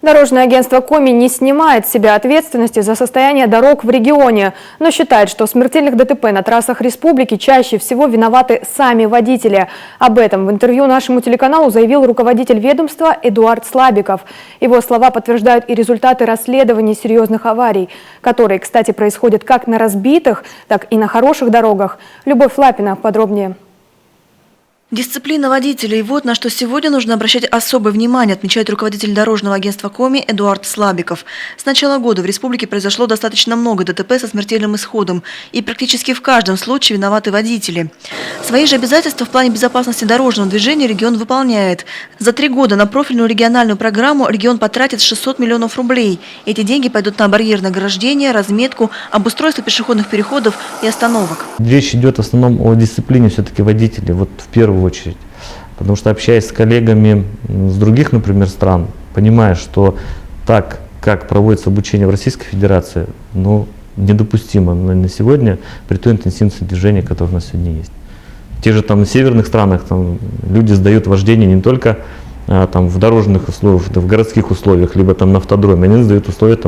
Дорожное агентство Коми не снимает с себя ответственности за состояние дорог в регионе, но считает, что в смертельных ДТП на трассах республики чаще всего виноваты сами водители. Об этом в интервью нашему телеканалу заявил руководитель ведомства Эдуард Слабиков. Его слова подтверждают и результаты расследований серьезных аварий, которые, кстати, происходят как на разбитых, так и на хороших дорогах. Любовь Лапина подробнее. Дисциплина водителей – вот на что сегодня нужно обращать особое внимание, отмечает руководитель дорожного агентства Коми Эдуард Слабиков. С начала года в республике произошло достаточно много ДТП со смертельным исходом, и практически в каждом случае виноваты водители. Свои же обязательства в плане безопасности дорожного движения регион выполняет. За 3 года на профильную региональную программу регион потратит 600 миллионов рублей. Эти деньги пойдут на барьерное ограждение, разметку, обустройство пешеходных переходов и остановок. Речь идет в основном о дисциплине все-таки водителей, вот в первую очередь. Потому что, общаясь с коллегами с других, например, стран, понимая, что так, как проводится обучение в Российской Федерации, недопустимо на сегодня при той интенсивности движения, которое у нас сегодня есть. В тех же в северных странах люди сдают вождение не только в дорожных условиях, в городских условиях, либо на автодроме, они сдают условия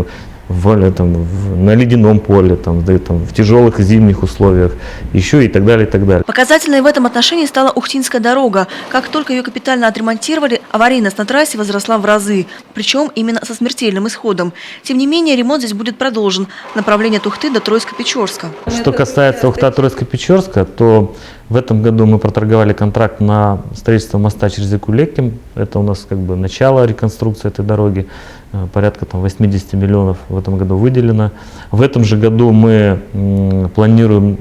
на ледяном поле, в тяжелых зимних условиях, еще и так далее, и так далее. Показательной в этом отношении стала Ухтинская дорога. Как только ее капитально отремонтировали, аварийность на трассе возросла в разы, причем именно со смертельным исходом. Тем не менее, ремонт здесь будет продолжен. Направление от Ухты до Троицка-Печорска. Что касается Ухта-Троицка-Печорска, то в этом году мы проторговали контракт на строительство моста через реку Лекким. Это у нас начало реконструкции этой дороги. Порядка 80 миллионов в этом году выделено. В этом же году мы планируем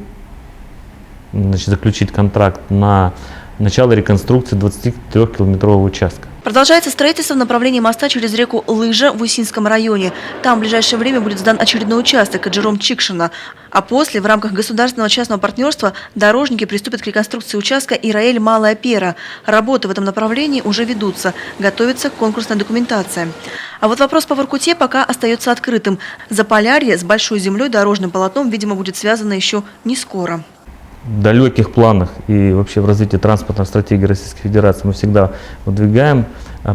заключить контракт на начало реконструкции 23-километрового участка. Продолжается строительство в направлении моста через реку Лыжа в Усинском районе. Там в ближайшее время будет сдан очередной участок Аджером-Чикшина. А после, в рамках государственного частного партнерства, дорожники приступят к реконструкции участка Ираэль-Малая Пера. Работы в этом направлении уже ведутся. Готовится конкурсная документация. А вот вопрос по Воркуте пока остается открытым. Заполярье с большой землей дорожным полотном, видимо, будет связано еще не скоро. В далеких планах и вообще в развитии транспортной стратегии Российской Федерации мы всегда выдвигаем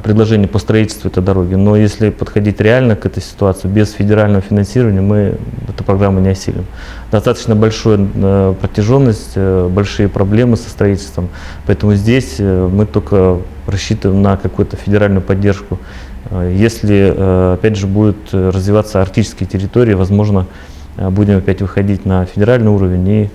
предложение по строительству этой дороги. Но если подходить реально к этой ситуации, без федерального финансирования мы эту программу не осилим. Достаточно большая протяженность, большие проблемы со строительством. Поэтому здесь мы только рассчитываем на какую-то федеральную поддержку. Если, опять же, будут развиваться арктические территории, возможно, будем опять выходить на федеральный уровень и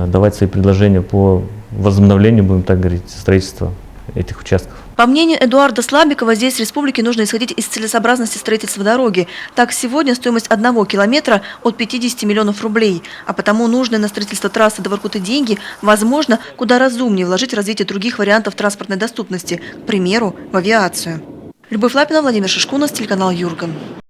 давать свои предложения по возобновлению, будем так говорить, строительства этих участков. По мнению Эдуарда Слабикова, здесь в республике нужно исходить из целесообразности строительства дороги. Так, сегодня стоимость 1 километра от 50 миллионов рублей. А потому нужные на строительство трассы до Воркуты деньги, возможно, куда разумнее вложить в развитие других вариантов транспортной доступности, к примеру, в авиацию. Любовь Лапина, Владимир Шишкунас, телеканал Юрган.